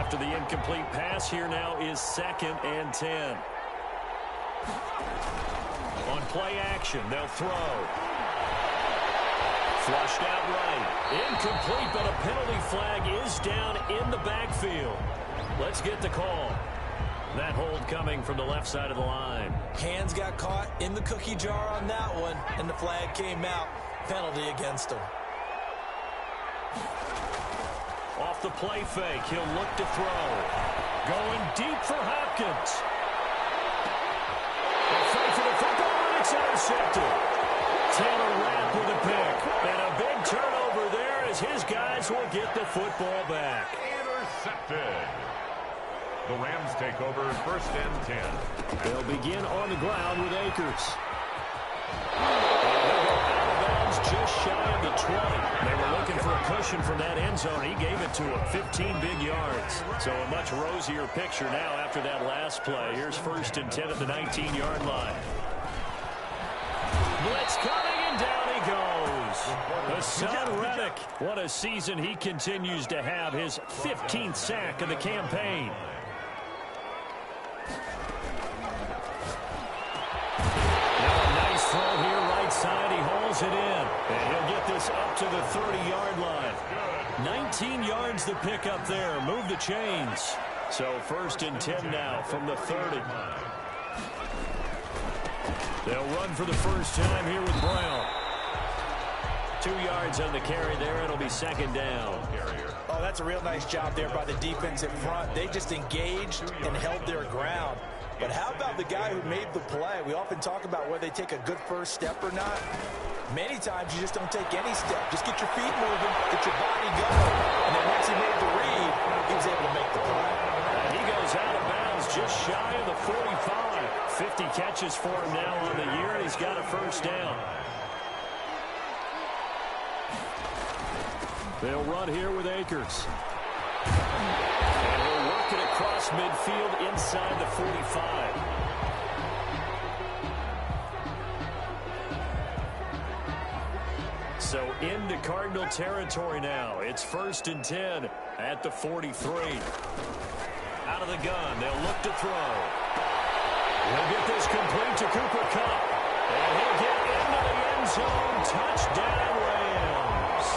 After the incomplete pass, here now is 2nd and 10. On play action, they'll throw. Flushed out right. Incomplete, but a penalty flag is down in the backfield. Let's get the call. That hold coming from the left side of the line. Hands got caught in the cookie jar on that one, and the flag came out. Penalty against him. Off the play fake, he'll look to throw. Going deep for Hopkins. A fight for the football, and it's intercepted. Taylor Rapp with a pick. And a big turnover there as his guys will get the football back. Intercepted. The Rams take over 1st and 10. They'll begin on the ground with Akers. And they'll go out of bounds just shy of the 20. They were looking for a cushion from that end zone. He gave it to him, 15 big yards. So a much rosier picture now after that last play. Here's 1st and 10 at the 19-yard line. Blitz coming, and down he goes. Hassan Reddick. What a season he continues to have. His 15th sack of the campaign. Throw here, right side. He hauls it in. And he'll get this up to the 30-yard line. 19 yards to pick up there. Move the chains. So 1st and 10 now from the 30. They'll run for the first time here with Brown. 2 yards on the carry there. It'll be 2nd down. Oh, that's a real nice job there by the defense in front. They just engaged and held their ground. But how about the guy who made the play? We often talk about whether they take a good first step or not. Many times you just don't take any step. Just get your feet moving, get your body going. And then once he made the read, he was able to make the play. And he goes out of bounds just shy of the 45. 50 catches for him now on the year, and he's got a first down. They'll run here with Akers. And he'll work it across midfield inside the 45. So into Cardinal territory now. It's 1st and 10 at the 43. Out of the gun, they'll look to throw. He'll get this complete to Cooper Kupp. And he'll get into the end zone. Touchdown, Rams.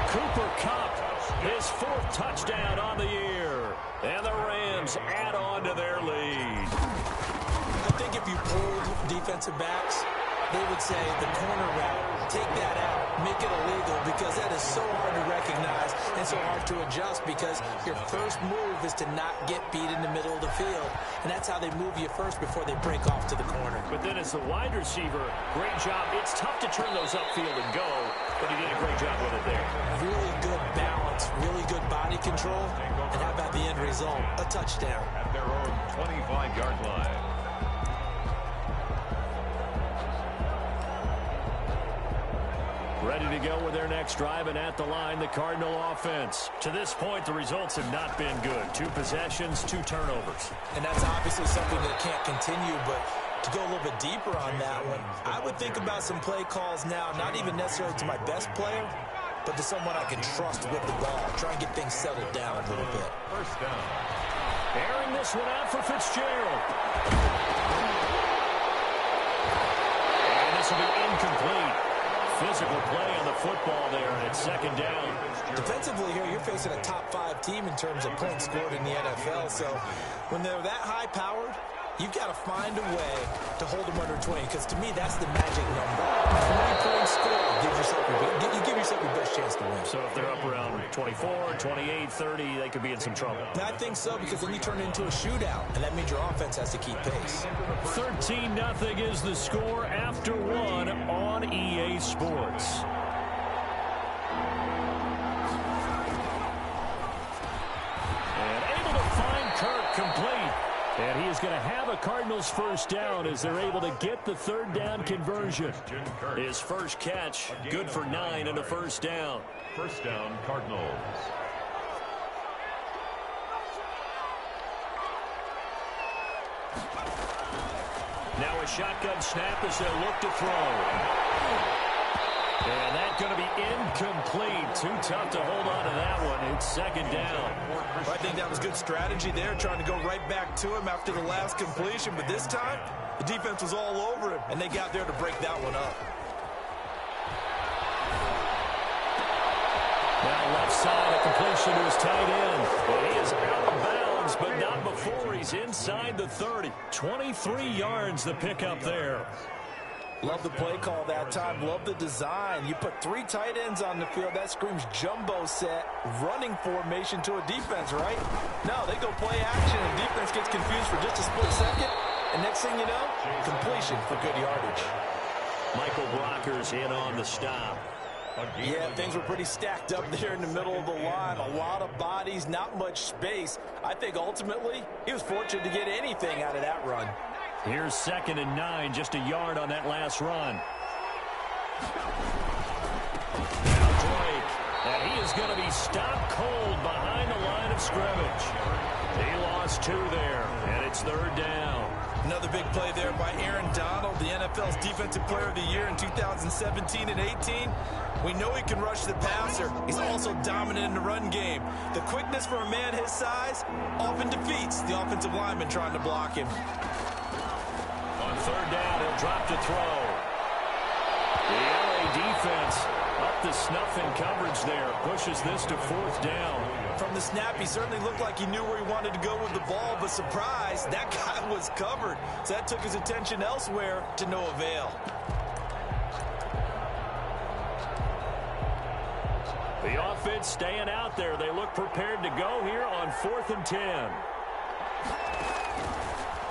Cooper Kupp, his 4th touchdown on the year. And the Rams add on to their lead. I think if you pulled defensive backs, they would say the corner route, take that out, make it illegal, because that is so hard to recognize and so hard to adjust, because your first move is to not get beat in the middle of the field. And that's how they move you first before they break off to the corner. But then as the wide receiver, great job. It's tough to turn those upfield and go, but he did a great job with it there. Really good balance, really good body control. And how about the end result? A touchdown. At their own 25-yard line. Ready to go with their next drive, and at the line, the Cardinal offense. To this point, the results have not been good. 2 possessions, 2 turnovers. And that's obviously something that can't continue, but to go a little bit deeper on that one, I would think about some play calls now, not even necessarily to my best player, but to someone I can trust with the ball. Try and get things settled down a little bit. First down. Airing this one out for Fitzgerald. And this will be incomplete. Physical play on the football there, and it's 2nd down. Defensively here, you're facing a top 5 team in terms of points scored in the NFL, so when they're that high-powered, you've got to find a way to hold them under 20, because to me, that's the magic number. 20 points scored, you give yourself your best chance to win. So if they're up around 24, 28, 30, they could be in some trouble. I think so, because then you turn it into a shootout, and that means your offense has to keep pace. 13-0 is the score after 1 on EA Sports. And able to find Kirk complete. And he is going to have a Cardinals first down as they're able to get the 3rd down conversion. His first catch, good for 9 and a first down. First down, Cardinals. Now a shotgun snap as they look to throw. And that going to be incomplete. Too tough to hold on to that one. It's second down. I think that was good strategy there, trying to go right back to him after the last completion. But this time, the defense was all over him, and they got there to break that one up. Now left side, a completion to his tight end. Well, he is out of bounds, but not before he's inside the 30. 23 yards the pickup there. Love the play call that time. Love the design. You put 3 tight ends on the field. That screams jumbo set, running formation to a defense, right? No, they go play action, and defense gets confused for just a split second. And next thing you know, completion for good yardage. Michael Brocker's in on the stop. Yeah, things were pretty stacked up there in the middle of the line. A lot of bodies, not much space. I think ultimately he was fortunate to get anything out of that run. Here's 2nd and 9, just a yard on that last run. Now Drake, and he is going to be stopped cold behind the line of scrimmage. He lost 2 there, and it's 3rd down. Another big play there by Aaron Donald, the NFL's Defensive Player of the Year in 2017 and 18. We know he can rush the passer. He's also dominant in the run game. The quickness for a man his size often defeats the offensive lineman trying to block him. On 3rd down, he'll drop to throw. The LA defense up to snuff in coverage there. Pushes this to 4th down. From the snap, he certainly looked like he knew where he wanted to go with the ball, but surprise, that guy was covered. So that took his attention elsewhere to no avail. The offense staying out there. They look prepared to go here on 4th and 10.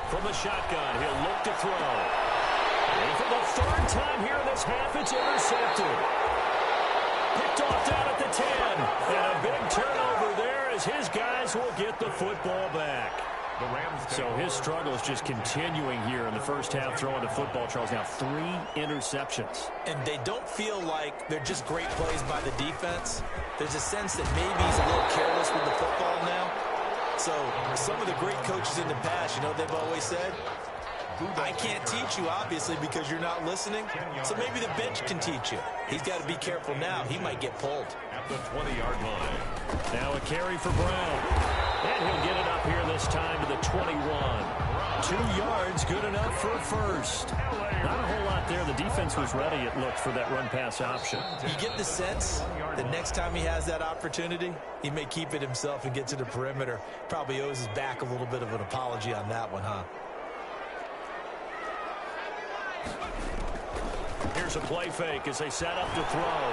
From the shotgun, he'll look to throw. And for the 3rd time here in this half, it's intercepted. Picked off down at the 10. And a big turnover there as his guys will get the football back. So his struggle is just continuing here in the first half throwing the football, Charles. Now 3 interceptions. And they don't feel like they're just great plays by the defense. There's a sense that maybe he's a little careless with the football now. So some of the great coaches in the past, you know what they've always said? I can't teach you, obviously, because you're not listening. So maybe the bench can teach you. He's got to be careful now. He might get pulled. At the 20-yard line. Now a carry for Brown. And he'll get it up here this time to the 21. 2 yards, good enough for a first. Not a whole lot there. The defense was ready, it looked, for that run-pass option. You get the sense that next time he has that opportunity, he may keep it himself and get to the perimeter. Probably owes his back a little bit of an apology on that one, huh? Here's a play fake as they set up to throw.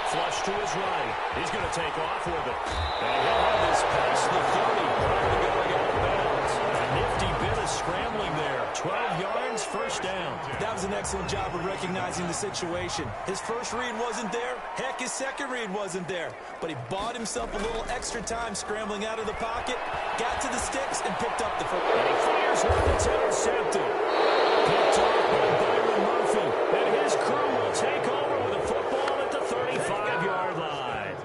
Flush to his right. He's going to take off with it. And he'll have this past the 30 prior to going out of bounds. A nifty bit of scrambling there. 12 yards, first down. That was an excellent job of recognizing the situation. His first read wasn't there. Heck, his second read wasn't there. But he bought himself a little extra time scrambling out of the pocket, got to the sticks, and picked up the football. And he fires one that's intercepted. Picked off by Byron Murphy. And his crew will take over with a football at the 35-yard line.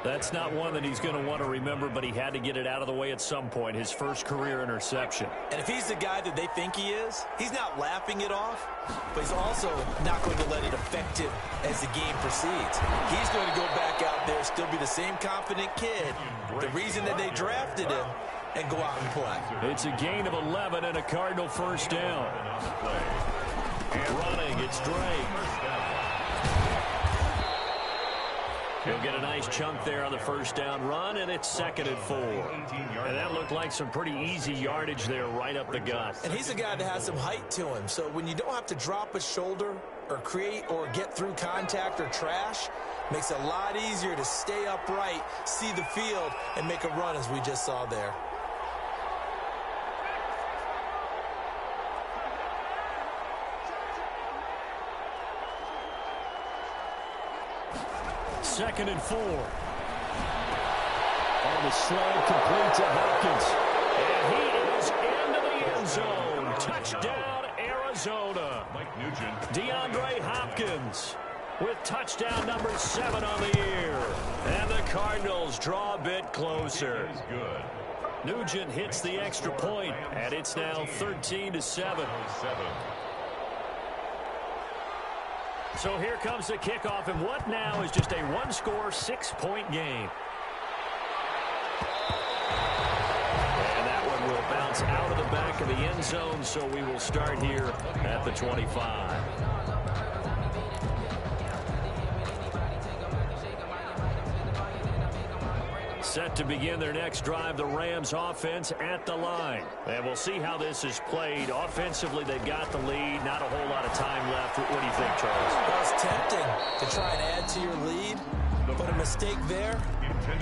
That's not one that he's going to want to remember, but he had to get it out of the way at some point. His first career interception. And if he's the guy that they think he is, he's not laughing it off, but he's also not going to let it affect him as the game proceeds. He's going to go back out there, still be the same confident kid, the reason that they drafted him, and go out and play. It's a gain of 11 and a Cardinal first down. Running, it's Drake. He'll get a nice chunk there on the first down run, and it's 2nd and 4. And that looked like some pretty easy yardage there right up the gut. And he's a guy that has some height to him, so when you don't have to drop a shoulder or create or get through contact or trash, makes it a lot easier to stay upright, see the field, and make a run as we just saw there. Second and 4. On the slant, complete to Hopkins. And he is into the end zone. Touchdown, Arizona. Mike Nugent. DeAndre Hopkins with touchdown number 7 on the year. And the Cardinals draw a bit closer. Is good. Nugent hits the extra point, and it's now 13-7. So here comes the kickoff, and what now is just a one-score, 6-point game. And that one will bounce out of the back of the end zone, so we will start here at the 25. Set to begin their next drive, the Rams offense at the line. And we'll see how this is played. Offensively, they've got the lead. Not a whole lot of time left. What do you think, Charles? Well, it's tempting to try and add to your lead, but a mistake there,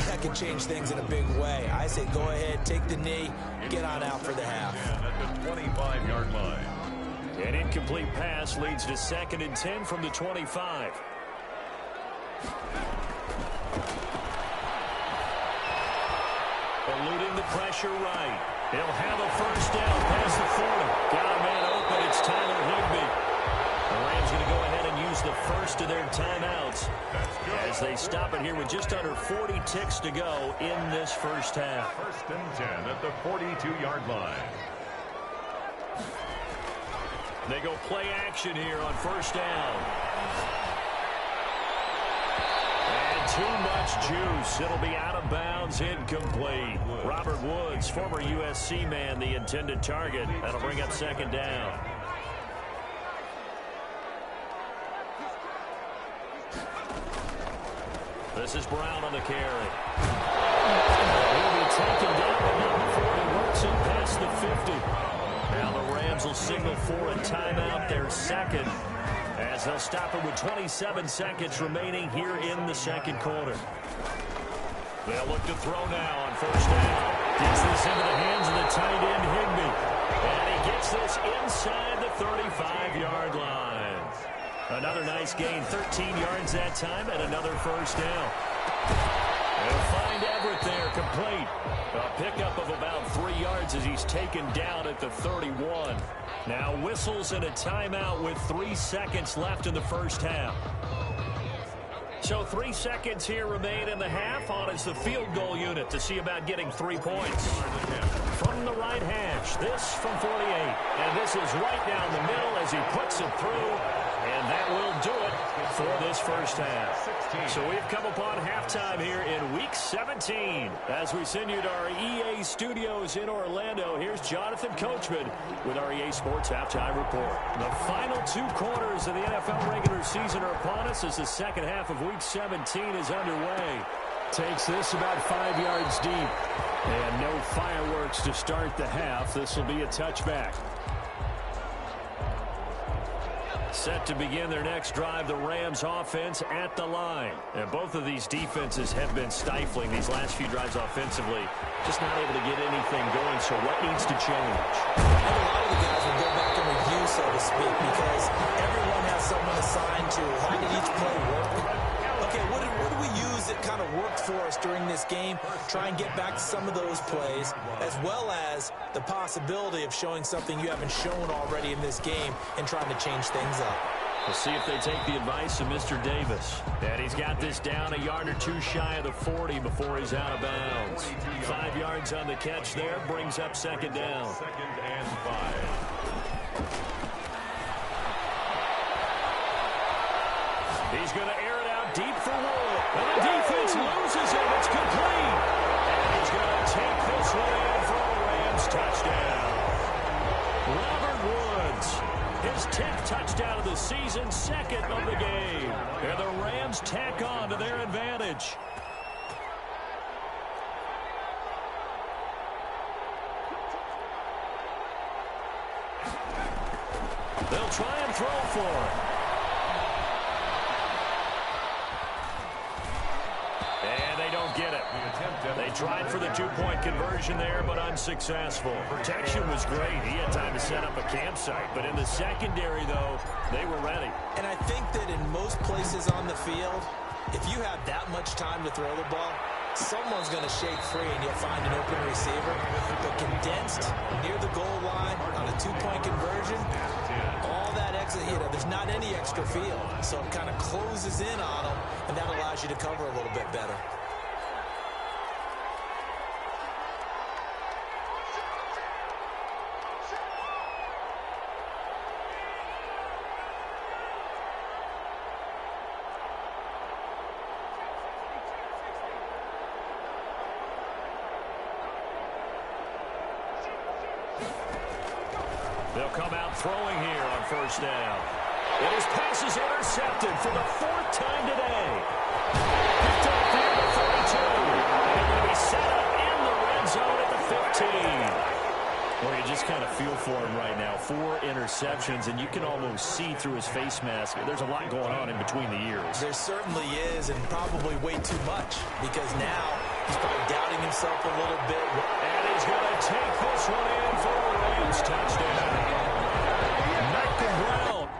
that can change things in a big way. I say go ahead, take the knee, get on out for the half. At the 25-yard line. An incomplete pass leads to 2nd and 10 from the 25. Eluding the pressure right. He'll have a first down past the 40. Got a man open. It's Tyler Higbee. The Rams going to go ahead and use the first of their timeouts as they stop it here with just under 40 ticks to go in this first half. 1st and 10 at the 42-yard line. They go play action here on first down. Too much juice. It'll be out of bounds, incomplete. Robert Woods, former USC man, the intended target. That'll bring up 2nd down. This is Brown on the carry. He'll be taken down, but not before he works it past the 50. Now the Rams will signal for a timeout, their 2nd. As they'll stop it with 27 seconds remaining here in the 2nd quarter. They'll look to throw now on first down. Gets this into the hands of the tight end, Higbee. And he gets this inside the 35-yard line. Another nice gain, 13 yards that time, and another first down. They'll find Everett there, complete. A pickup of about 3 yards as he's taken down at the 31. Now whistles and a timeout with 3 seconds left in the first half. So 3 seconds here remain in the half. On is the field goal unit to see about getting 3 points. From the right hash, this from 48. And this is right down the middle as he puts it through. And that will do it for this first half. So we've come upon halftime here in Week 17. As we send you to our EA studios in Orlando, here's Jonathan Coachman with our EA Sports Halftime Report. The final 2 quarters of the NFL regular season are upon us as the second half of Week 17 is underway. Takes this about 5 yards deep. And no fireworks to start the half. This will be a touchback. Set to begin their next drive, the Rams offense at the line. And both of these defenses have been stifling these last few drives offensively. Just not able to get anything going, so what needs to change? I think a lot of the guys will go back and review, so to speak, because everyone has someone assigned to how did each play work. Okay, what do we use that kind of worked for us during this game? Try and get back to some of those plays, as well as the possibility of showing something you haven't shown already in this game and trying to change things up. We'll see if they take the advice of Mr. Davis. And he's got this down a yard or 2 shy of the 40 before he's out of bounds. 5 yards on the catch there, brings up 2nd down. 2nd and 5. He's going to air it out deep for Wood. And the defense loses it. It's complete. And he's going to take this one in for a Rams touchdown. Robert Woods, his 10th touchdown of the season, 2nd of the game. And the Rams tack on to their advantage. They'll try and throw for it. And they don't get it. They tried for the 2-point conversion there, but unsuccessful. Protection was great. He had time to set up a campsite. But in the secondary, though, they were ready. And I think that in most places on the field, if you have that much time to throw the ball, someone's going to shake free and you'll find an open receiver. But condensed near the goal line on a 2-point conversion, all that extra, there's not any extra field. So it kind of closes in on them, and that allows you to cover a little bit better. They'll come out throwing here on first down. And his pass is intercepted for the 4th time today. Picked up there at 42. And going to be set up in the red zone at the 15. Well, you just kind of feel for him right now. 4 interceptions, and you can almost see through his face mask. There's a lot going on in between the ears. There certainly is, and probably way too much, because now he's probably doubting himself a little bit. And he's going to take this one in for a Rams touchdown. Knocked him ground.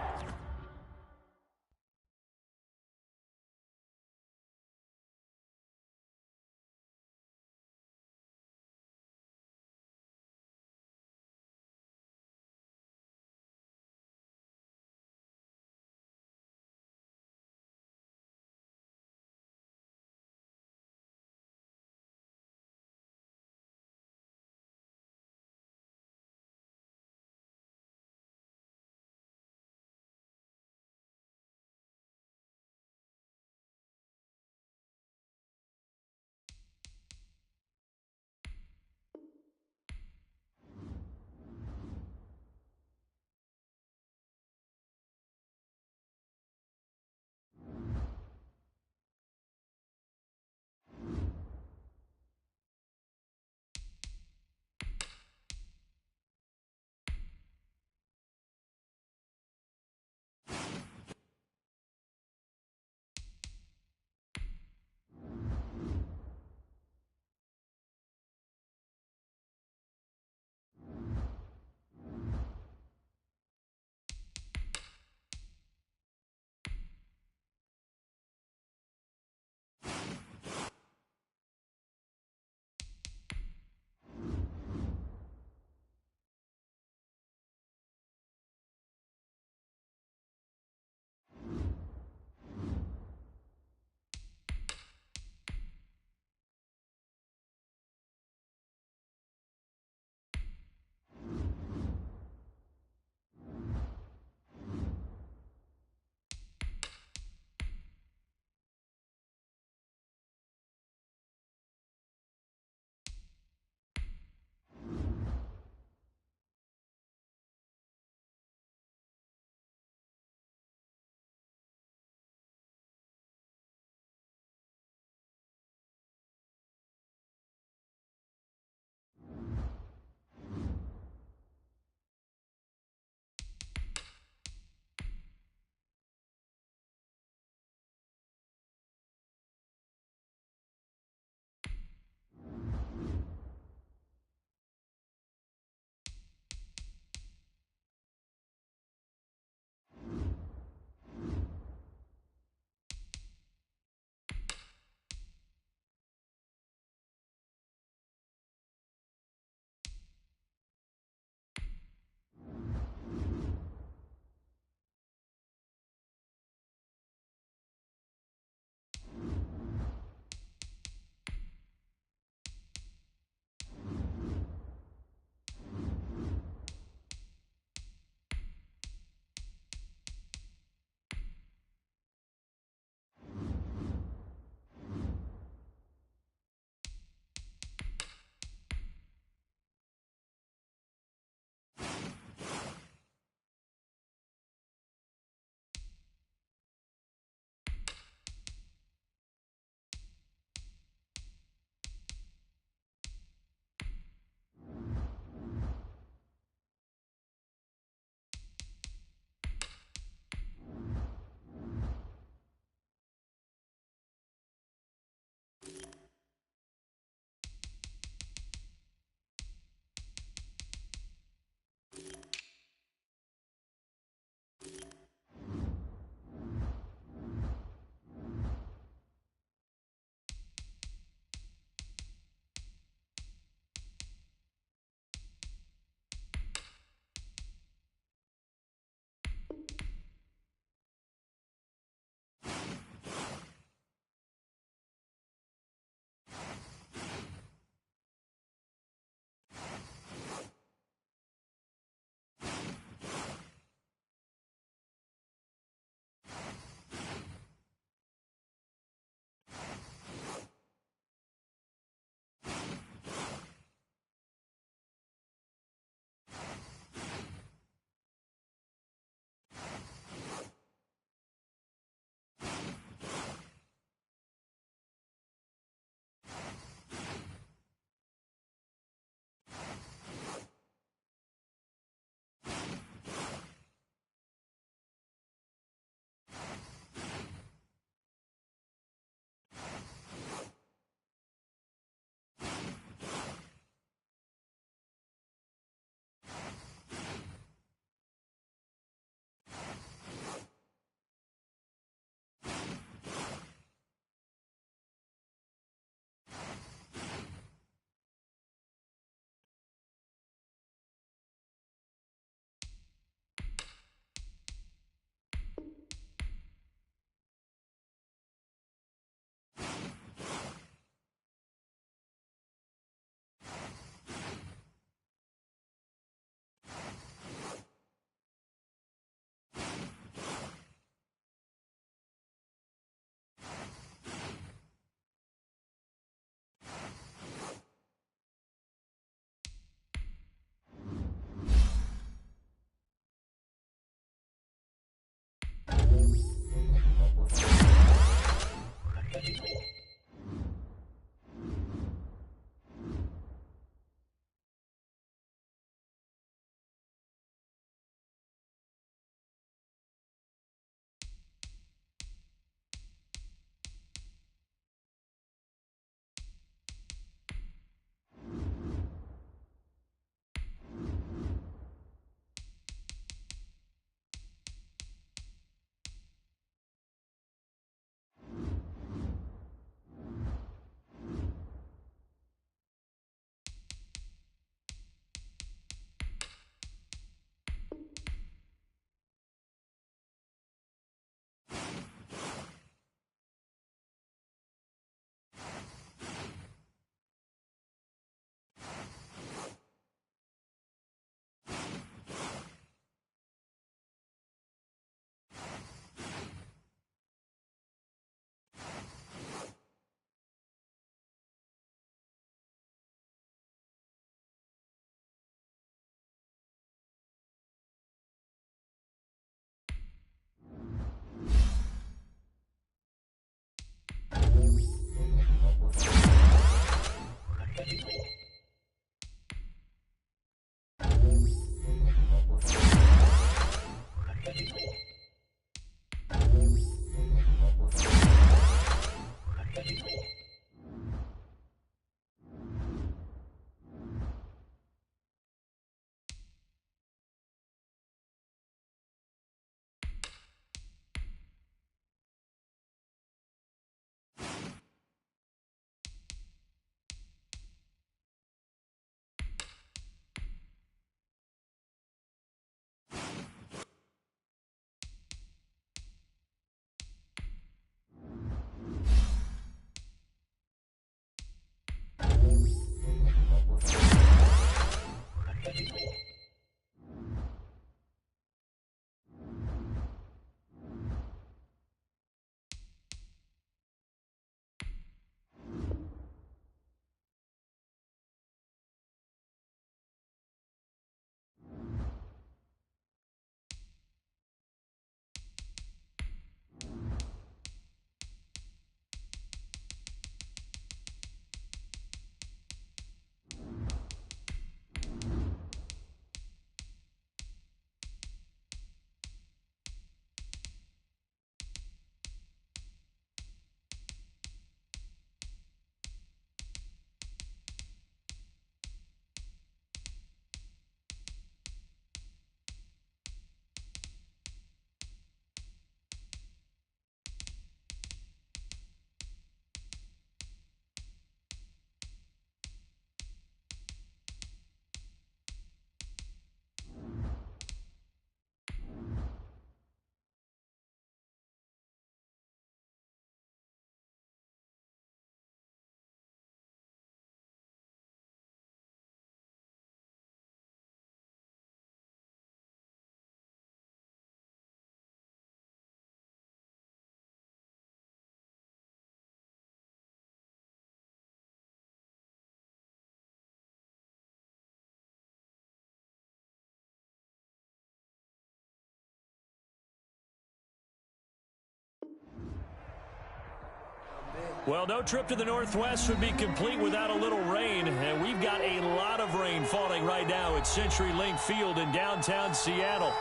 Well, no trip to the Northwest would be complete without a little rain, and we've got a lot of rain falling right now at CenturyLink Field in downtown Seattle.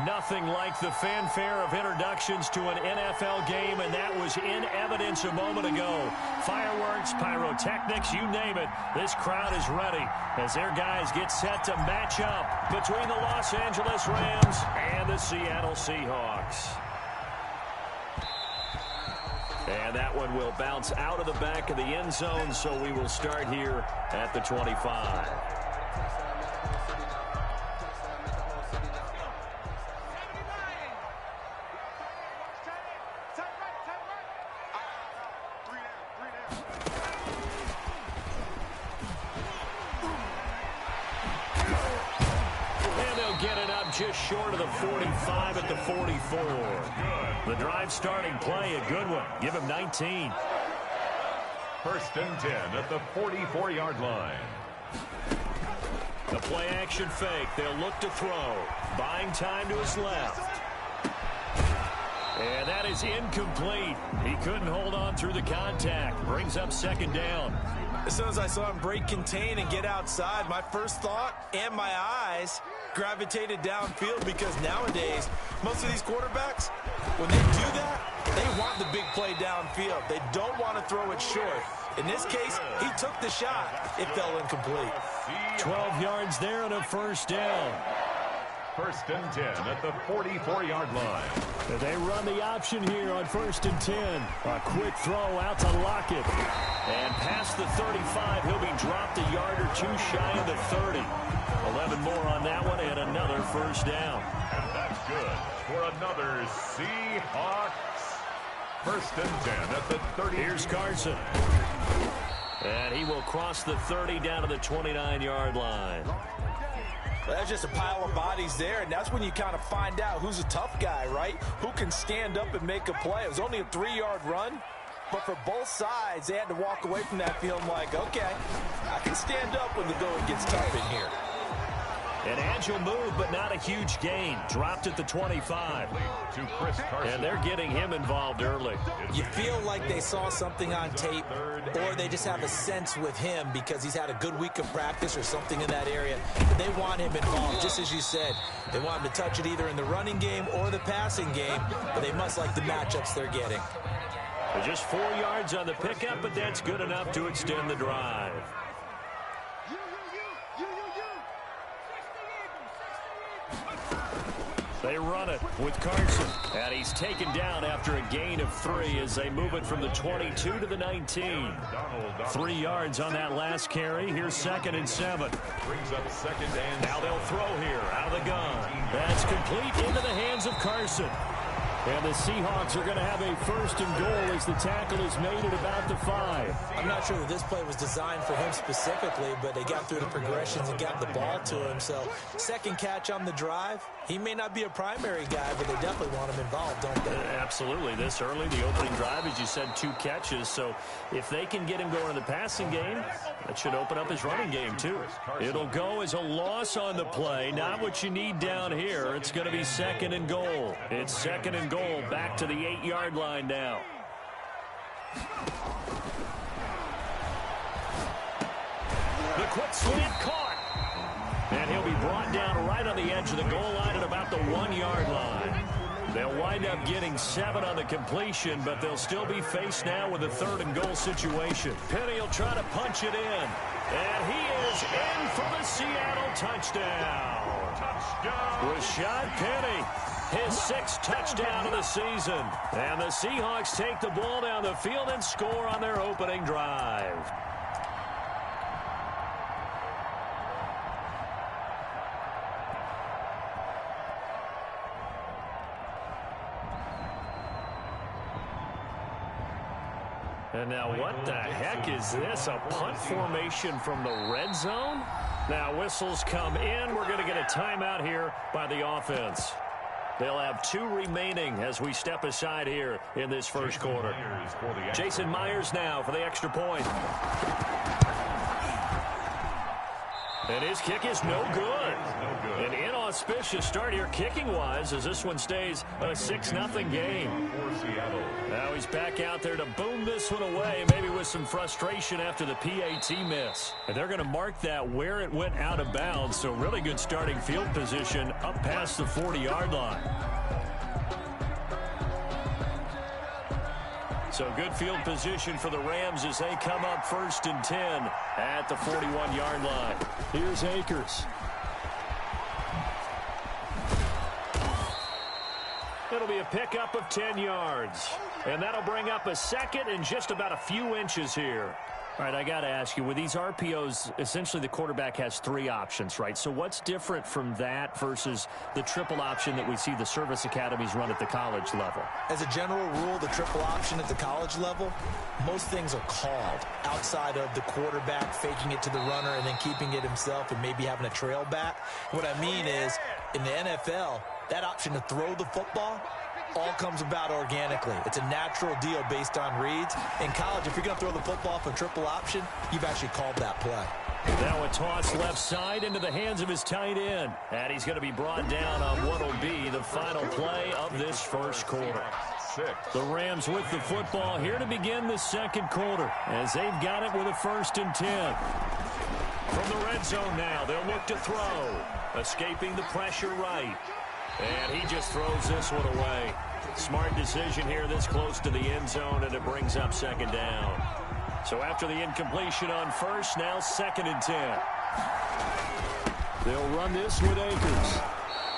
Nothing like the fanfare of introductions to an NFL game, and that was in evidence a moment ago. Fireworks, pyrotechnics, you name it. This crowd is ready as their guys get set to match up between the Los Angeles Rams and the Seattle Seahawks. And that one will bounce out of the back of the end zone, so we will start here at the 25. Just short of the 45 at the 44. The drive starting play, a good one. Give him 19. 1st and 10 at the 44-yard line. The play action fake. They'll look to throw. Buying time to his left. And that is incomplete. He couldn't hold on through the contact. Brings up 2nd down. As soon as I saw him break contain and get outside, my first thought and my eyes gravitated downfield, because nowadays, most of these quarterbacks, when they do that, they want the big play downfield. They don't want to throw it short. In this case, he took the shot. It fell incomplete. 12 yards there and a 1st down. 1st and 10 at the 44-yard line. They run the option here on 1st and 10. A quick throw out to Lockett. And past the 35, he'll be dropped a yard or two shy of the 30. 11 more on that one and another 1st down. And that's good for another Seahawks. 1st and 10 at the 30. Here's Carson. And he will cross the 30 down to the 29-yard line. Well, that's just a pile of bodies there, and that's when you kind of find out who's a tough guy, right? Who can stand up and make a play. It was only a 3-yard run, but for both sides, they had to walk away from that feeling like, okay, I can stand up when the going gets tough in here. An agile move, but not a huge gain. Dropped at the 25. To Chris Carson. And they're getting him involved early. You feel like they saw something on tape, or they just have a sense with him because he's had a good week of practice or something in that area. They want him involved, just as you said. They want him to touch it either in the running game or the passing game, but they must like the matchups they're getting. Just 4 yards on the pickup, but that's good enough to extend the drive. They run it with Carson, and he's taken down after a gain of 3 as they move it from the 22 to the 19. 3 yards on that last carry. Here's 2nd and 7. Brings up 2nd and now they'll throw here out of the gun. That's complete into the hands of Carson. And the Seahawks are going to have a 1st and goal as the tackle is made at about the 5. I'm not sure that this play was designed for him specifically, but they got through the progressions and got the ball to him. So 2nd catch on the drive. He may not be a primary guy, but they definitely want him involved, don't they? Absolutely. This early, the opening drive, as you said, 2 catches. So if they can get him going in the passing game, that should open up his running game too. It'll go as a loss on the play. Not what you need down here. It's going to be 2nd and goal. It's 2nd and goal back to the 8-yard line now. The quick slant caught. And he'll be brought down right on the edge of the goal line at about the 1-yard line. They'll wind up getting 7 on the completion, but they'll still be faced now with a 3rd and goal situation. Penny will try to punch it in. And he is in for the Seattle touchdown. Rashad Penny, his 6th touchdown of the season. And the Seahawks take the ball down the field and score on their opening drive. And now what the heck is this? A punt formation from the red zone? Now whistles come in. We're going to get a timeout here by the offense. They'll have 2 remaining as we step aside here in this first quarter. Jason Myers now for the extra point. And his kick is no good. An inauspicious start here kicking-wise as this one stays a 6-0 game. Now he's back out there to boom this one away, maybe with some frustration after the PAT miss. And they're going to mark that where it went out of bounds, so really good starting field position up past the 40-yard line. So good field position for the Rams as they come up 1st and 10 at the 41-yard line. Here's Akers. It'll be a pickup of 10 yards. And that'll bring up a second and just about a few inches here. All right, I got to ask you, with these RPOs, essentially the quarterback has 3 options, right? So what's different from that versus the triple option that we see the service academies run at the college level? As a general rule, the triple option at the college level, most things are called outside of the quarterback faking it to the runner and then keeping it himself and maybe having a trail back. What I mean is, in the NFL, that option to throw the football all comes about organically. It's a natural deal based on reads. In college, if you're going to throw the football for triple option, you've actually called that play. Now a toss left side into the hands of his tight end. And he's going to be brought down on what will be the final play of this first quarter. The Rams with the football here to begin the second quarter as they've got it with a 1st and 10. From the red zone now, they'll look to throw. Escaping the pressure right. And he just throws this one away. Smart decision here this close to the end zone, and it brings up 2nd down. So after the incompletion on 1st, now 2nd and 10. They'll run this with Akers.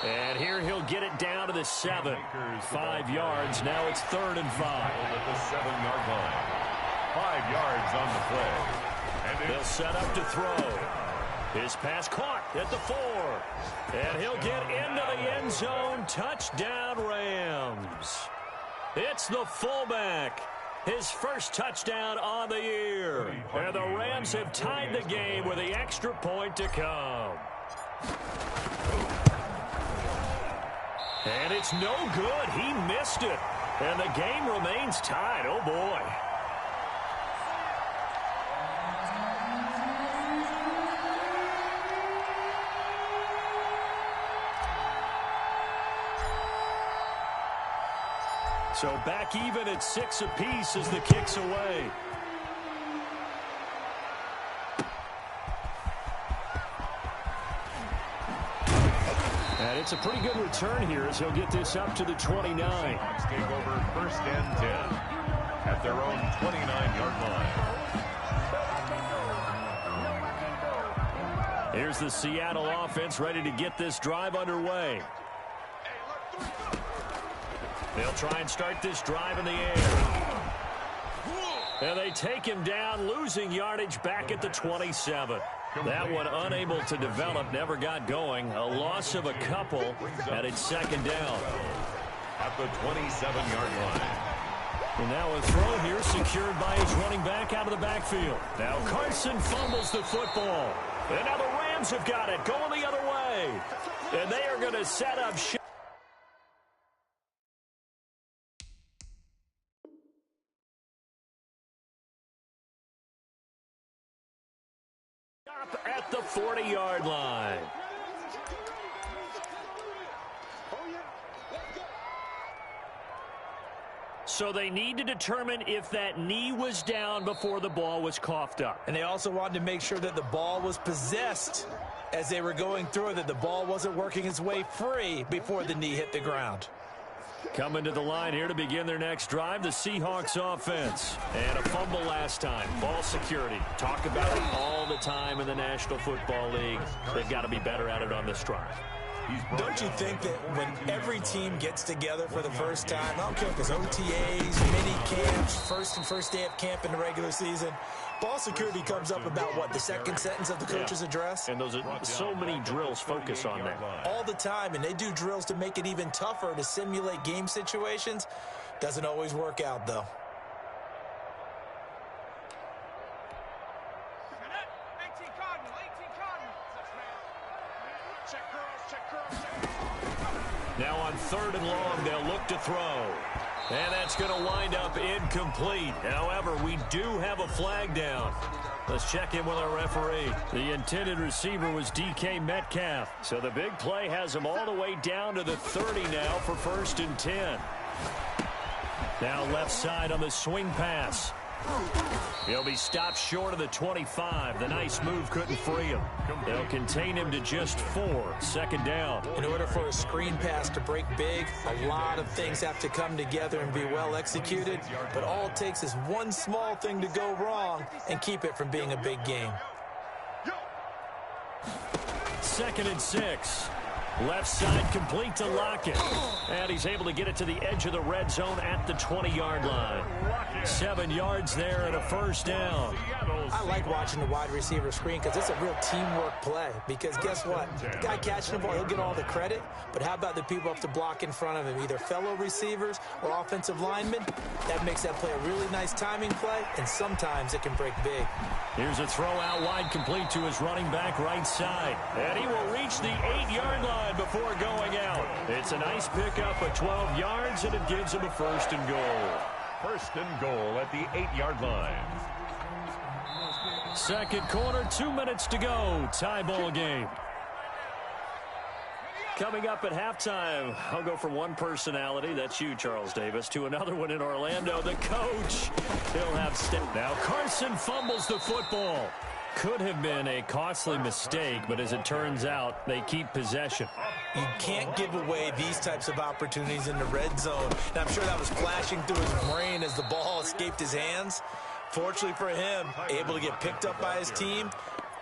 And here he'll get it down to the 7. 5 yards. Now it's 3rd and 5. At the 7-yard line. 5 yards on the play. And they'll set up to throw. His pass caught at the 4. And he'll get into the end zone. Touchdown, Rams. It's the fullback. His first touchdown on the year. And the Rams have tied the game with the extra point to come. And it's no good. He missed it. And the game remains tied. Oh, boy. So back even at 6 apiece as the kick's away. And it's a pretty good return here as he'll get this up to the 29. Seahawks take over 1st and 10 at their own 29-yard line. Here's the Seattle offense ready to get this drive underway. They'll try and start this drive in the air. And they take him down, losing yardage back at the 27. That one unable to develop, never got going. A loss of a couple, and it's 2nd down. At the 27-yard line. And now a throw here secured by his running back out of the backfield. Now Carson fumbles the football. And now the Rams have got it, going the other way. And they are going to set up shop at the 40-yard line. So they need to determine if that knee was down before the ball was coughed up. And they also wanted to make sure that the ball was possessed as they were going through, that the ball wasn't working its way free before the knee hit the ground. Coming to the line here to begin their next drive, the Seahawks offense. And a fumble last time. Ball security. Talk about it all the time in the National Football League. They've got to be better at it on this drive. Don't you think that when every team gets together for the first time, I don't care if it's OTAs, mini camps, first day of camp in the regular season, ball security comes up about, what, the second sentence of the coach's address? And those are so many drills focus on that. All the time, and they do drills to make it even tougher to simulate game situations. Doesn't always work out, though. Now on 3rd and long, they'll look to throw. And that's going to wind up incomplete. However, we do have a flag down. Let's check in with our referee. The intended receiver was DK Metcalf. So the big play has him all the way down to the 30 now for 1st and 10. Now left side on the swing pass. He'll be stopped short of the 25. The nice move couldn't free him. They'll contain him to just 4. 2nd down. In order for a screen pass to break big, a lot of things have to come together and be well executed. But all it takes is one small thing to go wrong and keep it from being a big game. 2nd and 6. Left side complete to Lockett. And he's able to get it to the edge of the red zone at the 20-yard line. 7 yards there and a 1st down. I like watching the wide receiver screen because it's a real teamwork play. Because guess what? The guy catching the ball, he'll get all the credit. But how about the people up to block in front of him, either fellow receivers or offensive linemen? That makes that play a really nice timing play, and sometimes it can break big. Here's a throw out wide complete to his running back right side. And he will reach the 8-yard line before going out. It's a nice pickup of 12 yards, and it gives him a 1st and goal. 1st and goal at the 8-yard line. 2nd quarter, 2 minutes to go. Tie ball game. Coming up at halftime, I'll go from one personality, that's you, Charles Davis, to another one in Orlando, the coach. He'll have now Carson fumbles the football. Could have been a costly mistake, but as it turns out, they keep possession. You can't give away these types of opportunities in the red zone. And I'm sure that was flashing through his brain as the ball escaped his hands. Fortunately for him, able to get picked up by his team.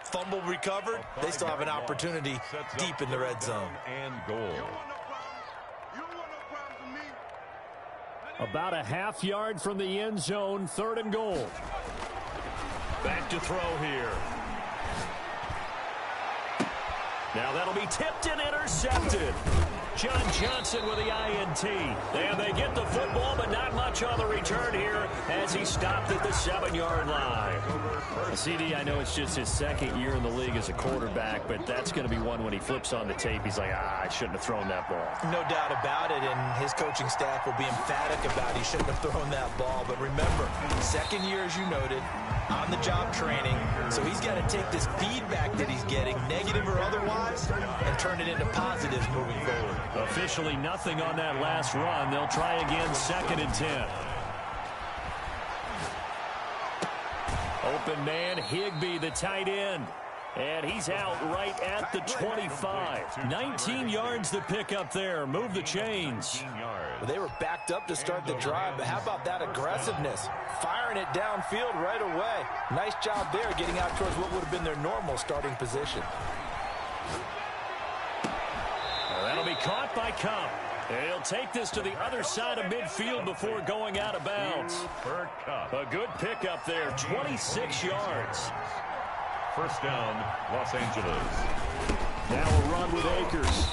Fumble recovered. They still have an opportunity deep in the red zone. And goal. About a half yard from the end zone, 3rd and goal. Back to throw here. Now that'll be tipped and intercepted. John Johnson with the INT. And they get the football, but not much on the return here as he stopped at the 7-yard line. CD, I know it's just his 2nd year in the league as a quarterback, but that's going to be one when he flips on the tape. He's like, I shouldn't have thrown that ball. No doubt about it, and his coaching staff will be emphatic about he shouldn't have thrown that ball. But remember, 2nd year, as you noted, on-the-job training, so he's got to take this feedback that he's getting, negative or otherwise, and turn it into positives moving forward. Officially nothing on that last run. They'll try again, 2nd and 10. Open man, Higbee, the tight end. And he's out right at the 25. 19 yards to pick up there. Move the chains. Well, they were backed up to start the drive, but how about that aggressiveness? Firing it downfield right away. Nice job there getting out towards what would have been their normal starting position. That'll be caught by Cup. He'll take this to the other side of midfield before going out of bounds. A good pickup there, 26 yards. 1st down, Los Angeles. Now a run with Akers.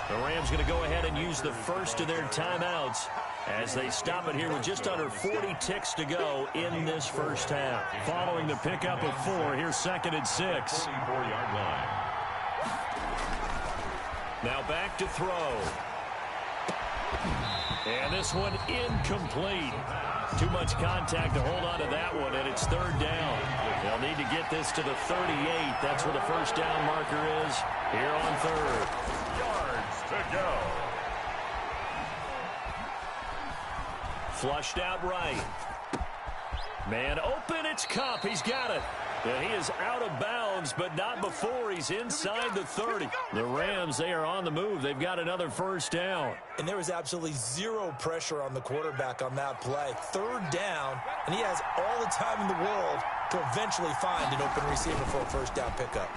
The Rams going to go ahead and use the first of their timeouts as they stop it here with just under 40 ticks to go in this 1st half. Following the pickup of 4, here's 2nd and 6. 44-yard line. Now back to throw. And this one incomplete. Too much contact to hold on to that one, and it's 3rd down. They'll need to get this to the 38. That's where the 1st down marker is here on 3rd. Yards to go. Flushed out right. Man open, it's Cup. He's got it. And he is out of bounds, but not before he's inside the 30. The Rams, they are on the move. They've got another 1st down. And there was absolutely zero pressure on the quarterback on that play. 3rd down, and he has all the time in the world to eventually find an open receiver for a 1st down pickup.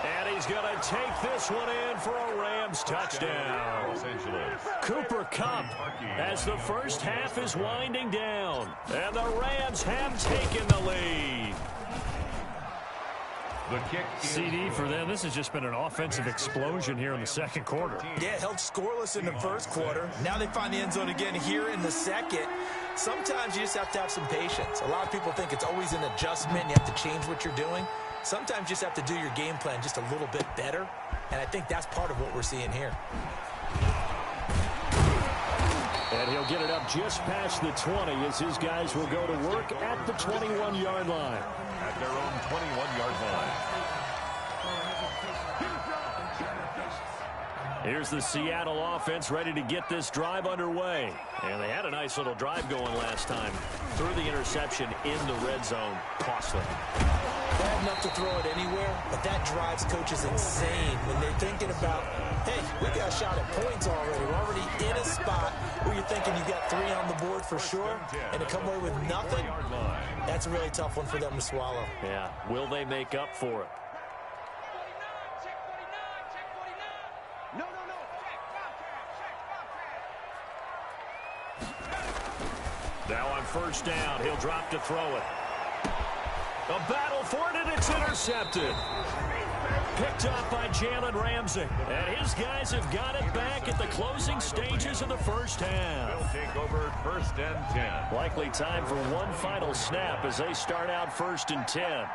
And he's going to take this one in for a Rams touchdown. Los Angeles. Cooper Kupp as the 1st half is winding down. And the Rams have taken the lead. The kick CD for them. This has just been an offensive explosion here in the 2nd quarter. Yeah, held scoreless in the 1st quarter. Now they find the end zone again here in the 2nd. Sometimes you just have to have some patience. A lot of people think it's always an adjustment. You have to change what you're doing. Sometimes you just have to do your game plan just a little bit better, and I think that's part of what we're seeing here. And he'll get it up just past the 20 as his guys will go to work at the 21-yard line. At their own 21-yard line. Here's the Seattle offense ready to get this drive underway. And they had a nice little drive going last time. Threw the interception in the red zone. Costly. Bad enough to throw it anywhere, but that drives coaches insane when they're thinking about, hey, we got a shot at points already. We're already in a spot where you're thinking you got 3 on the board for sure, and to come away with nothing, that's a really tough one for them to swallow. Yeah, will they make up for it? Now on first down, he'll drop to throw it. A battle for it, and it's intercepted. Picked up by Jalen Ramsey. And his guys have got it back at the closing stages of the first half. We'll take over first and 10. Likely time for one final snap as they start out first and 10.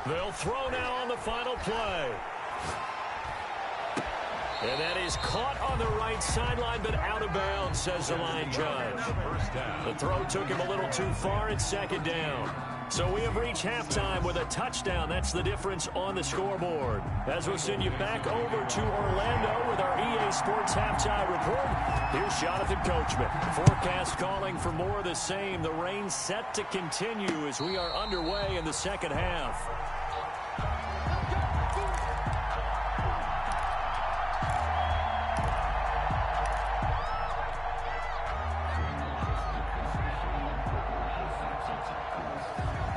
They'll throw now on the final play. And that is caught on the right sideline, but out of bounds, says the line judge. The throw took him a little too far at second down. So we have reached halftime with a touchdown. That's the difference on the scoreboard. As we'll send you back over to Orlando with our EA Sports Halftime Report, here's Jonathan Coachman. Forecast calling for more of the same. The rain set to continue as we are underway in the second half.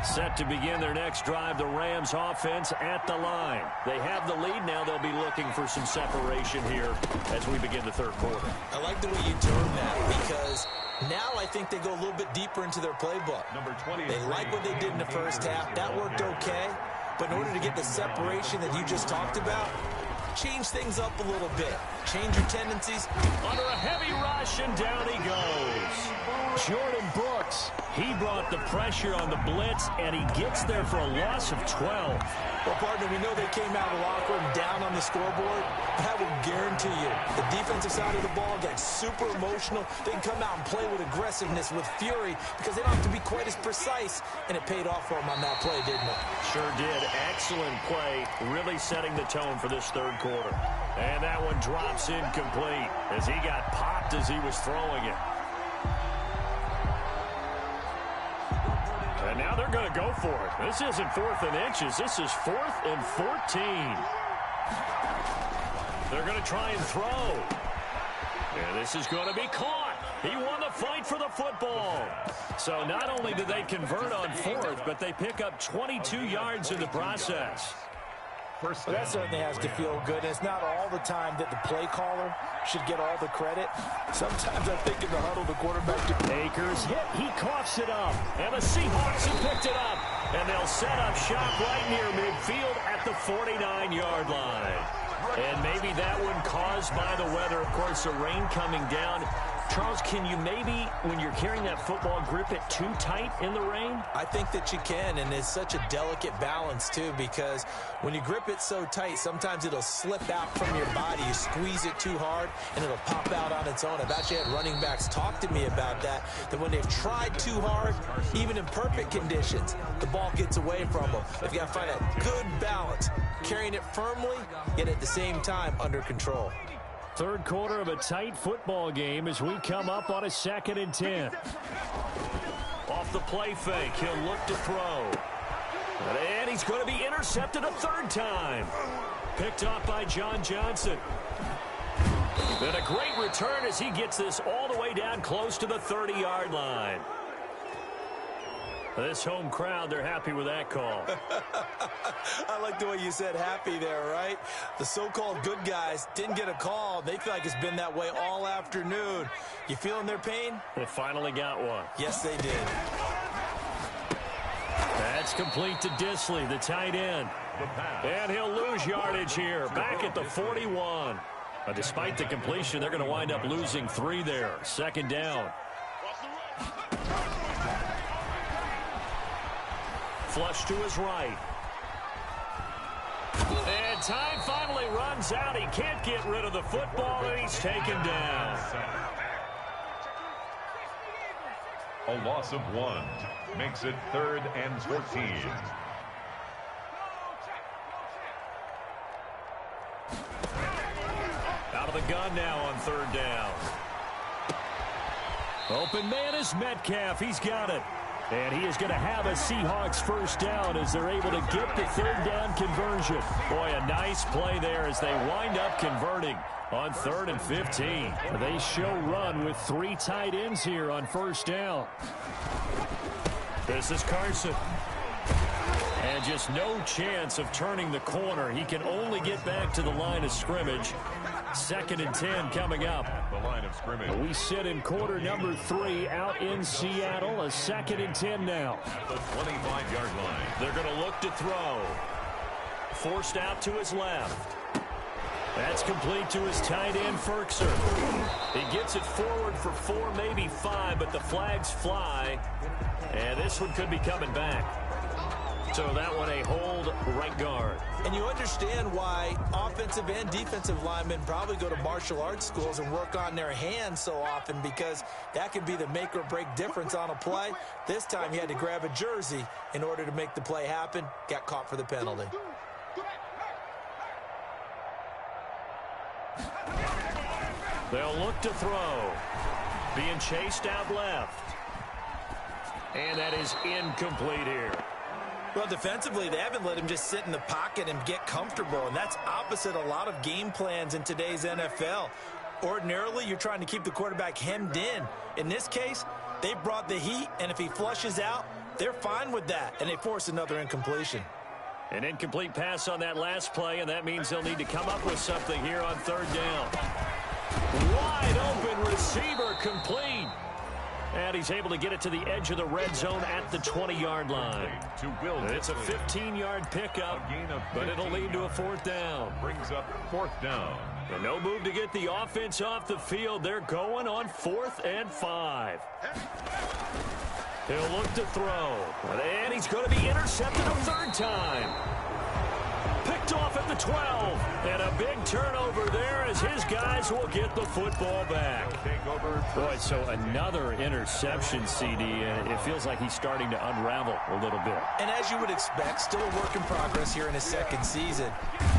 Set to begin their next drive, the Rams offense at the line. They have the lead now. They'll be looking for some separation here as we begin the third quarter. I like the way you term that because now I think they go a little bit deeper into their playbook. Number 20. They like what they did in the first half. That worked okay. But in order to get the separation that you just talked about, change things up a little bit. Change your tendencies. Under a heavy rush, and down he goes. Jordan Brooks, he brought the pressure on the blitz, and he gets there for a loss of 12. Well, partner, we know they came out of the locker room down on the scoreboard. That will guarantee you the defensive side of the ball gets super emotional. They can come out and play with aggressiveness, with fury, because they don't have to be quite as precise, and it paid off for them on that play, didn't it? Sure did. Excellent play, really setting the tone for this third quarter. And that one drops incomplete as he got popped as he was throwing it. And now they're going to go for it. This isn't 4th and inches. This is 4th and 14. They're going to try and throw. And this is going to be caught. He won the fight for the football. So not only do they convert on 4th, but they pick up 22 yards in the process. Well, that certainly has to feel good. And it's not all the time that the play caller should get all the credit. Sometimes I think in the huddle, the quarterback... Akers hit. He coughs it up. And the Seahawks have picked it up. And they'll set up shop right near midfield at the 49-yard line. And maybe that one caused by the weather. Of course, the rain coming down. Charles, can you maybe, when you're carrying that football, grip it too tight in the rain? I think that you can, and it's such a delicate balance, too, because when you grip it so tight, sometimes it'll slip out from your body. You squeeze it too hard, and it'll pop out on its own. I've actually had running backs talk to me about that when they've tried too hard, even in perfect conditions, the ball gets away from them. They've got to find a good balance, carrying it firmly, yet at the same time under control. Third quarter of a tight football game as we come up on a 2nd and 10. Off the play fake, he'll look to throw. And he's going to be intercepted a 3rd time. Picked up by John Johnson. And a great return as he gets this all the way down close to the 30-yard line. This home crowd, they're happy with that call. I like the way you said happy there, right? The so-called good guys didn't get a call. They feel like it's been that way all afternoon. You feeling their pain? They finally got one. Yes, they did. That's complete to Disley, the tight end. And he'll lose yardage here, back at the 41. But despite the completion, they're going to wind up losing 3 there. 2nd down. Flush to his right. And time finally runs out. He can't get rid of the football, and he's taken down. A loss of 1 makes it 3rd and 14. Out of the gun now on 3rd down. Open man is Metcalf. He's got it. And he is going to have a Seahawks first down as they're able to get the 3rd down conversion. Boy, a nice play there as they wind up converting on 3rd and 15. They show run with 3 tight ends here on 1st down. This is Carson. And just no chance of turning the corner. He can only get back to the line of scrimmage. 2nd and 10 coming up. The line of scrimmage. We sit in quarter number 3 out in Seattle. A 2nd and 10 now. The 25-yard line. They're going to look to throw. Forced out to his left. That's complete to his tight end, Ferkser. He gets it forward for 4, maybe 5, but the flags fly. And this one could be coming back. So that one a hold right guard. And you understand why offensive and defensive linemen probably go to martial arts schools and work on their hands so often, because that can be the make or break difference on a play. This time he had to grab a jersey in order to make the play happen. Got caught for the penalty. They'll look to throw. Being chased out left. And that is incomplete here. Well, defensively, they haven't let him just sit in the pocket and get comfortable, and that's opposite a lot of game plans in today's NFL. Ordinarily, you're trying to keep the quarterback hemmed in. In this case, they brought the heat, and if he flushes out, they're fine with that, and they force another incompletion. An incomplete pass on that last play, and that means they'll need to come up with something here on 3rd down. Wide open receiver, complete. And he's able to get it to the edge of the red zone at the 20-yard line. It's a 15-yard pickup, but it'll lead to a 4th down. Brings up 4th down. And no move to get the offense off the field. They're going on 4th and 5. He'll look to throw. And he's going to be intercepted a 3rd time. Picked off at the 12. And a big turnover there as his guys will get the football back. Boy, so another interception, CD, and it feels like he's starting to unravel a little bit. And as you would expect, still a work in progress here in his 2nd season.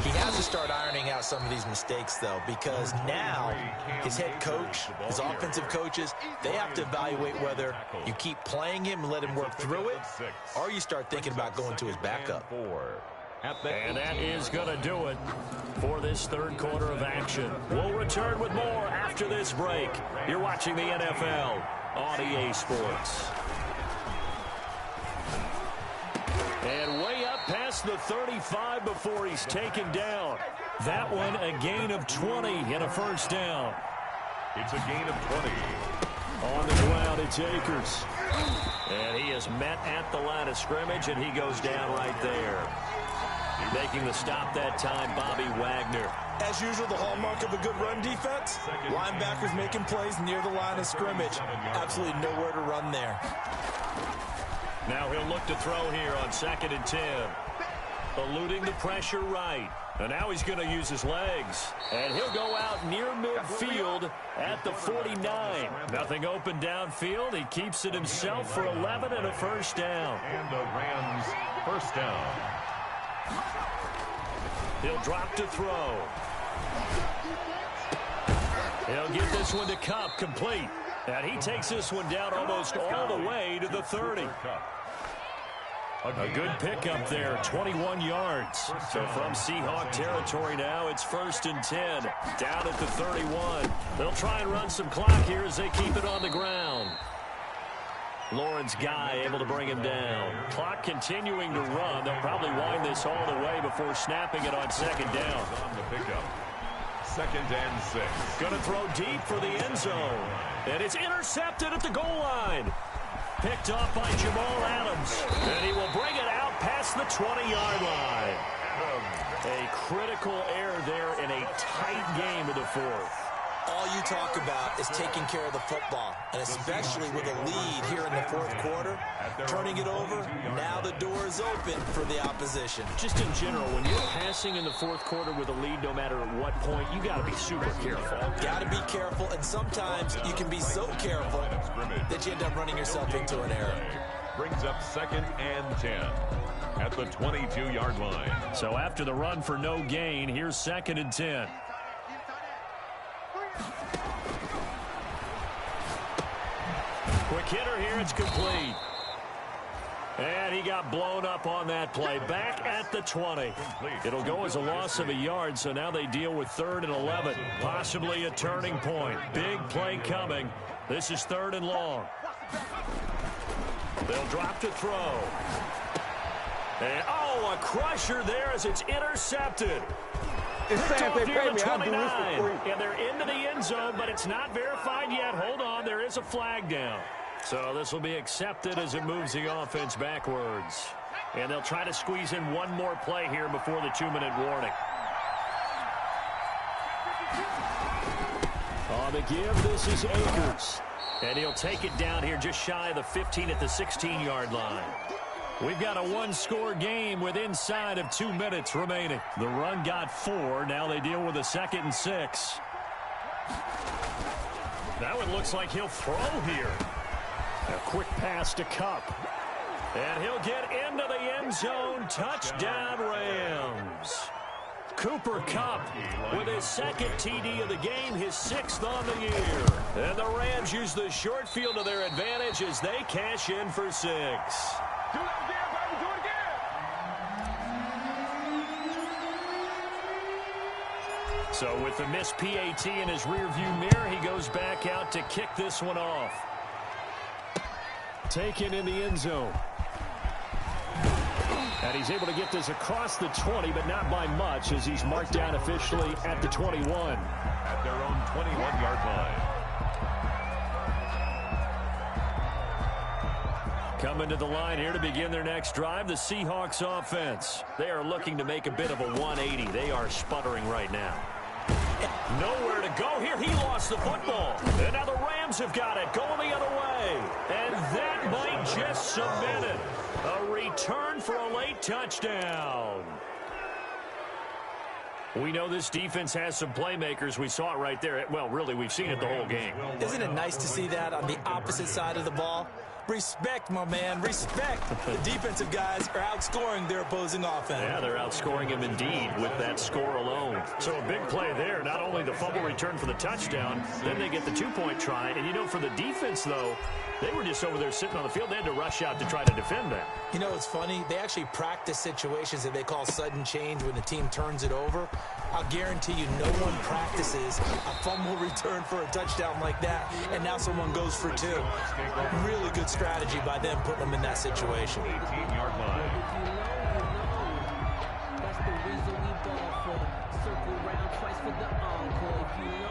He has to start ironing out some of these mistakes, though, because now his head coach, his offensive coaches, they have to evaluate whether you keep playing him and let him work through it, or you start thinking about going to his backup. And that is going to do it for this 3rd quarter of action. We'll return with more after this break. You're watching the NFL on EA Sports. And way up past the 35 before he's taken down. That one a gain of 20 and a 1st down. It's a gain of 20. On the ground, it's Akers. And he is met at the line of scrimmage, and he goes down right there. Making the stop that time, Bobby Wagner. As usual, the hallmark of a good run defense, linebackers making plays near the line of scrimmage. Absolutely nowhere to run there. Now he'll look to throw here on 2nd and 10. Eluding the pressure right. And now he's going to use his legs. And he'll go out near midfield at the 49. Nothing open downfield. He keeps it himself for 11 and a 1st down. And the Rams' 1st down. He'll drop to throw. He'll get this one to Kupp, complete. And he takes this one down almost all the way to the 30. A good pickup there, 21 yards. So from Seahawk territory now, it's 1st and 10. Down at the 31. They'll try and run some clock here as they keep it on the ground. Lawrence Guy able to bring him down. Clock continuing to run. They'll probably wind this all the way before snapping it on 2nd down. On the pickup. 2nd and 6. Going to throw deep for the end zone. And it's intercepted at the goal line. Picked off by Jamal Adams. And he will bring it out past the 20-yard line. A critical error there in a tight game of the 4th. All you talk about is taking care of the football, and especially with a lead here in the fourth quarter, turning it over, now the door is open for the opposition. Just in general, when you're passing in the fourth quarter with a lead, no matter at what point, you got to be super careful. Got to be careful, and sometimes you can be so careful that you end up running yourself into an error. Brings up 2nd and 10 at the 22-yard line. So after the run for no gain, here's 2nd and 10. Quick hitter here, it's complete. And he got blown up on that play. Back at the 20. It'll go as a loss of a yard, so now they deal with 3rd and 11. Possibly a turning point. Big play coming. This is 3rd and long. They'll drop to throw. And, oh, a crusher there as it's intercepted. It's sad they pay me. 29. And they're into the end zone, but it's not verified yet. Hold on, there is a flag down. So this will be accepted as it moves the offense backwards. And they'll try to squeeze in one more play here before the 2-minute warning. On the give, this is Akers. And he'll take it down here just shy of the 15 at the 16-yard line. We've got a one-score game with inside of 2 minutes remaining. The run got 4. Now they deal with a 2nd and 6. That one looks like he'll throw here. A quick pass to Kupp. And he'll get into the end zone. Touchdown, Rams. Cooper Kupp with his 2nd TD of the game, his 6th on the year. And the Rams use the short field to their advantage as they cash in for 6. Do it again, baby. Do it again. So with the missed PAT in his rearview mirror, he goes back out to kick this one off. Taken in the end zone. And he's able to get this across the 20, but not by much, as he's marked down officially at the 21. At their own 21-yard line. Coming to the line here to begin their next drive, the Seahawks offense. They are looking to make a bit of a 180. They are sputtering right now. Nowhere to go here. He lost the football. And now the Rams have got it, going the other way. And that might just submit it. A return for a late touchdown. We know this defense has some playmakers. We saw it right there. Well, really, we've seen it the whole game. Isn't it nice to see that on the opposite side of the ball? Respect, my man, respect. The defensive guys are outscoring their opposing offense. Yeah, they're outscoring him indeed with that score alone. So a big play there. Not only the fumble return for the touchdown, then they get the 2-point try. And, you know, for the defense, though, they were just over there sitting on the field. They had to rush out to try to defend that. You know, it's funny. They actually practice situations that they call sudden change when the team turns it over. I'll guarantee you no one practices a fumble return for a touchdown like that, and now someone goes for 2. Really good strategy by them putting them in that situation. 18-yard line.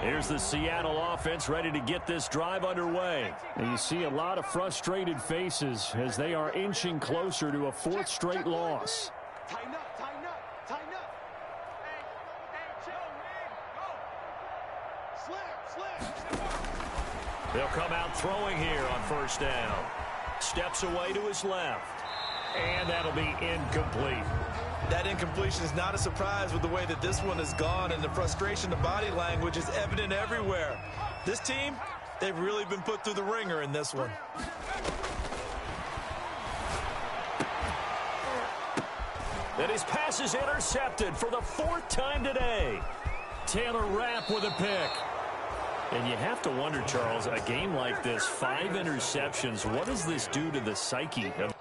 Here's the Seattle offense ready to get this drive underway. And you see a lot of frustrated faces as they are inching closer to a 4th straight loss. Tighten up, tighten up, tighten up. Slip. They'll come out throwing here on 1st down. Steps away to his left. And that'll be incomplete. That incompletion is not a surprise with the way that this one has gone, and the frustration, the body language is evident everywhere. This team, they've really been put through the ringer in this one. And his pass is intercepted for the 4th time today. Taylor Rapp with a pick. And you have to wonder, Charles, a game like this, 5 interceptions, what does this do to the psyche of